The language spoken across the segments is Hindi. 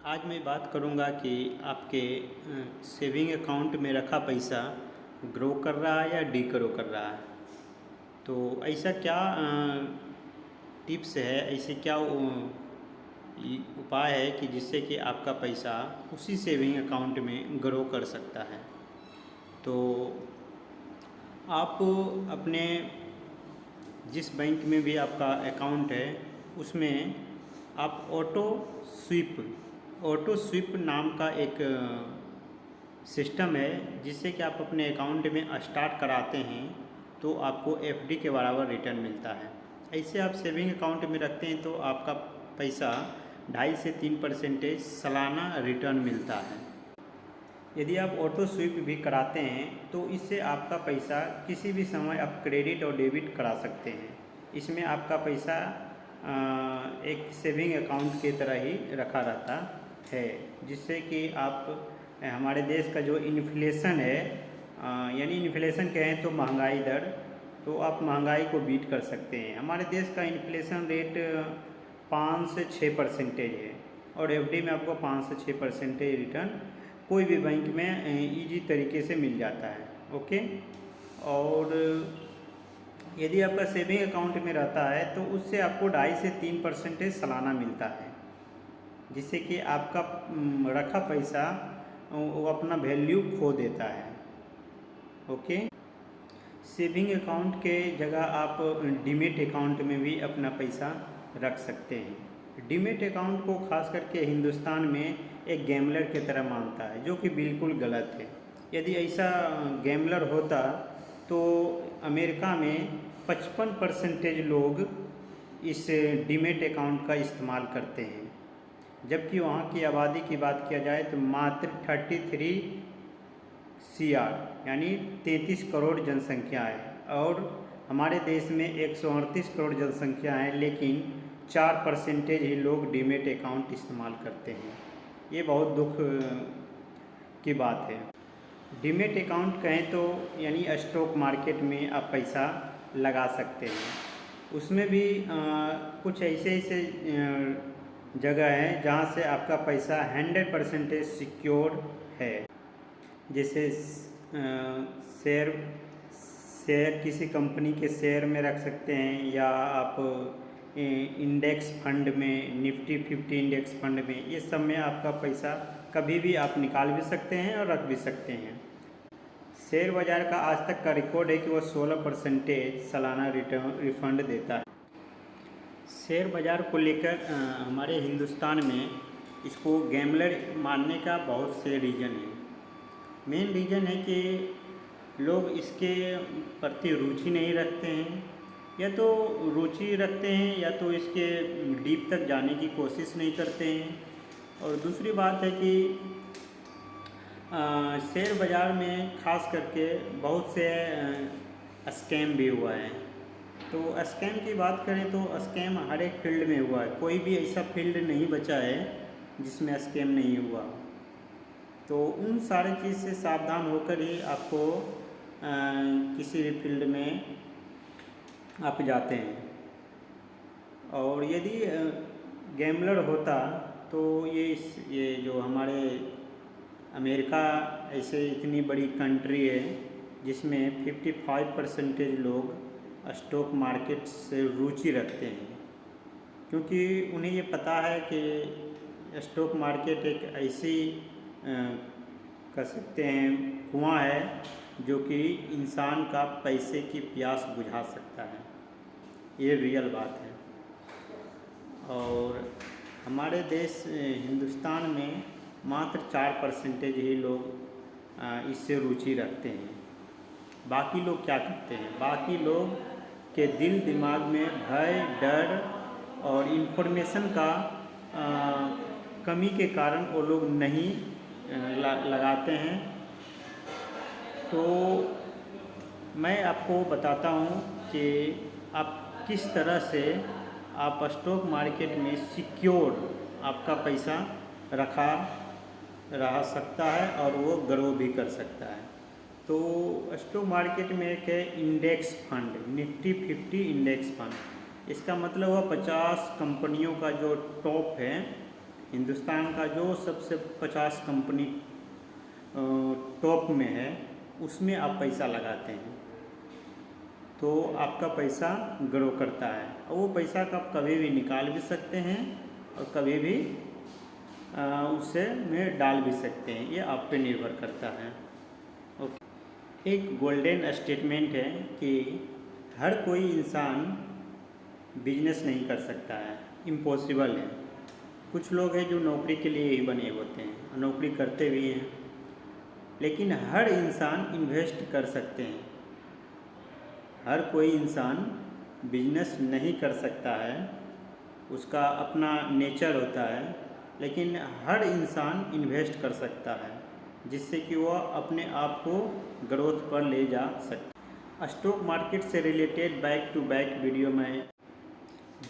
आज मैं बात करूंगा कि आपके सेविंग अकाउंट में रखा पैसा ग्रो कर रहा है या डी ग्रो कर रहा है। तो ऐसा क्या टिप्स है, ऐसे क्या उपाय है कि जिससे कि आपका पैसा उसी सेविंग अकाउंट में ग्रो कर सकता है। तो आप अपने जिस बैंक में भी आपका अकाउंट है उसमें आप ऑटो स्विप नाम का एक सिस्टम है, जिससे कि आप अपने अकाउंट में स्टार्ट कराते हैं तो आपको एफडी के बराबर रिटर्न मिलता है। ऐसे आप सेविंग अकाउंट में रखते हैं तो आपका पैसा 2.5 से 3% सालाना रिटर्न मिलता है। यदि आप ऑटो स्विप भी कराते हैं तो इससे आपका पैसा किसी भी समय आप क्रेडिट और डेबिट करा सकते हैं। इसमें आपका पैसा एक सेविंग अकाउंट की तरह ही रखा रहता है, जिससे कि आप हमारे देश का जो इन्फ्लेशन है, यानी इन्फ्लेशन कहें तो महंगाई दर, तो आप महंगाई को बीट कर सकते हैं। हमारे देश का इन्फ्लेशन रेट 5 से 6% है और एफडी में आपको 5 से 6% रिटर्न कोई भी बैंक में इजी तरीके से मिल जाता है। ओके। और यदि आपका सेविंग अकाउंट में रहता है तो उससे आपको 2.5 से 3% सालाना मिलता है, जिससे कि आपका रखा पैसा वो अपना वैल्यू खो देता है। ओके। सेविंग अकाउंट के जगह आप डीमेट अकाउंट में भी अपना पैसा रख सकते हैं। डीमेट अकाउंट को खास करके हिंदुस्तान में एक गैम्बलर की तरह मानता है, जो कि बिल्कुल गलत है। यदि ऐसा गैम्बलर होता तो अमेरिका में 55% लोग इस डीमेट अकाउंट का इस्तेमाल करते हैं, जबकि वहाँ की आबादी की बात किया जाए तो मात्र 33 CR यानी 33 करोड़ जनसंख्या है और हमारे देश में 138 करोड़ जनसंख्या है, लेकिन 4% ही लोग डीमेट अकाउंट इस्तेमाल करते हैं। ये बहुत दुख की बात है। डीमेट अकाउंट कहें तो यानी स्टॉक मार्केट में आप पैसा लगा सकते हैं। उसमें भी कुछ ऐसे जगह है जहाँ से आपका पैसा 100% सिक्योर है। जैसे शेयर किसी कंपनी के शेयर में रख सकते हैं, या आप इंडेक्स फंड में, निफ्टी 50 इंडेक्स फंड में, ये सब में आपका पैसा कभी भी आप निकाल भी सकते हैं और रख भी सकते हैं। शेयर बाज़ार का आज तक का रिकॉर्ड है कि वो 16% सालाना रिफंड देता है। शेयर बाज़ार को लेकर हमारे हिंदुस्तान में इसको गैम्बलर मानने का बहुत से रीज़न है। मेन रीज़न है कि लोग इसके प्रति रुचि नहीं रखते हैं, या तो रुचि रखते हैं या तो इसके डीप तक जाने की कोशिश नहीं करते हैं। और दूसरी बात है कि शेयर बाज़ार में ख़ास करके बहुत से स्कैम भी हुआ है। तो स्कैम की बात करें तो स्कैम हर एक फील्ड में हुआ है, कोई भी ऐसा फील्ड नहीं बचा है जिसमें स्कैम नहीं हुआ। तो उन सारे चीज़ से सावधान होकर ही आपको किसी भी फील्ड में आप जाते हैं। और यदि गैम्बलर होता तो ये जो हमारे अमेरिका ऐसे इतनी बड़ी कंट्री है जिसमें 55% लोग स्टॉक मार्केट से रुचि रखते हैं, क्योंकि उन्हें ये पता है कि स्टॉक मार्केट एक ऐसी कह सकते हैं कुआं है जो कि इंसान का पैसे की प्यास बुझा सकता है। ये रियल बात है। और हमारे देश हिंदुस्तान में मात्र 4% ही लोग इससे रुचि रखते हैं। बाकी लोग क्या करते हैं? बाकी लोग के दिल दिमाग में भय, डर और इन्फॉर्मेशन का कमी के कारण वो लोग नहीं लगाते हैं। तो मैं आपको बताता हूँ कि आप किस तरह से आप स्टॉक मार्केट में सिक्योर आपका पैसा रह सकता है और वो ग्रो भी कर सकता है। तो स्टॉक मार्केट में एक है index fund, Nifty 50 index fund. इसका मतलब हुआ 50 कंपनियों का जो टॉप है हिंदुस्तान का जो सबसे 50 कंपनी टॉप में है उसमें आप पैसा लगाते हैं तो आपका पैसा ग्रो करता है और वो पैसा का आप कभी भी निकाल भी सकते हैं और कभी भी उससे में डाल भी सकते हैं, ये आप पे निर्भर करता है। ओके, एक गोल्डन स्टेटमेंट है कि हर कोई इंसान बिजनेस नहीं कर सकता है, इम्पॉसिबल है। कुछ लोग हैं जो नौकरी के लिए ही बने होते हैं, नौकरी करते भी हैं, लेकिन हर इंसान इन्वेस्ट कर सकते हैं। हर कोई इंसान बिजनेस नहीं कर सकता है, उसका अपना नेचर होता है, लेकिन हर इंसान इन्वेस्ट कर सकता है जिससे कि वह अपने आप को ग्रोथ पर ले जा सके। स्टॉक मार्केट से related back to back video में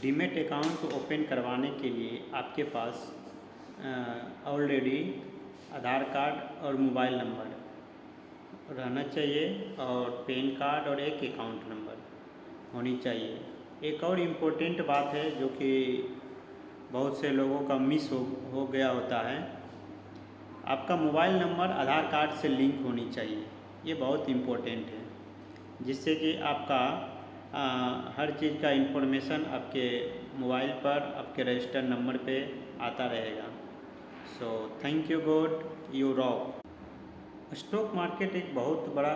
डीमैट अकाउंट ओपन करवाने के लिए आपके पास ऑलरेडी आधार कार्ड और मोबाइल नंबर रहना चाहिए और पैन कार्ड और एक अकाउंट नंबर होनी चाहिए। एक और इम्पोर्टेंट बात है जो कि बहुत से लोगों का मिस हो गया होता है, आपका मोबाइल नंबर आधार कार्ड से लिंक होनी चाहिए। ये बहुत इम्पोर्टेंट है जिससे कि आपका हर चीज़ का इन्फॉर्मेशन आपके मोबाइल पर आपके रजिस्टर नंबर पे आता रहेगा। So thank you God, you rock. Stock market एक बहुत बड़ा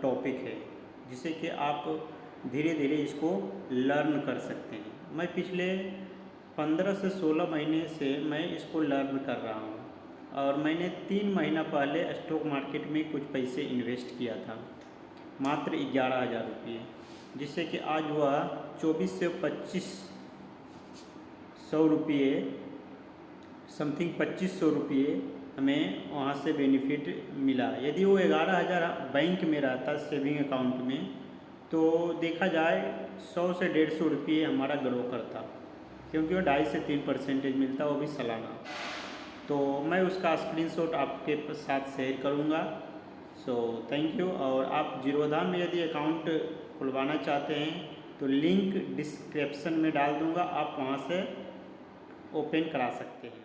टॉपिक है जिसे कि आप धीरे धीरे इसको लर्न कर सकते हैं। मैं पिछले 15 से 16 महीने से मैं इसको लर्न कर रहा हूँ और मैंने 3 महीना पहले स्टॉक मार्केट में कुछ पैसे इन्वेस्ट किया था, मात्र 11,000 रुपये, जिससे कि आज वह 24 से 2500 रुपये समथिंग 2500 रुपये हमें वहाँ से बेनिफिट मिला। यदि वो 11,000 बैंक में रहता सेविंग अकाउंट में तो देखा जाए 100 से 150 रुपये हमारा ग्रो करता, क्योंकि वो 2.5 से 3% मिलता, वो भी सालाना। तो मैं उसका स्क्रीनशॉट आपके साथ शेयर करूँगा। So thank you. और आप जीरोधा में यदि अकाउंट खुलवाना चाहते हैं तो लिंक डिस्क्रिप्शन में डाल दूँगा, आप वहाँ से ओपन करा सकते हैं।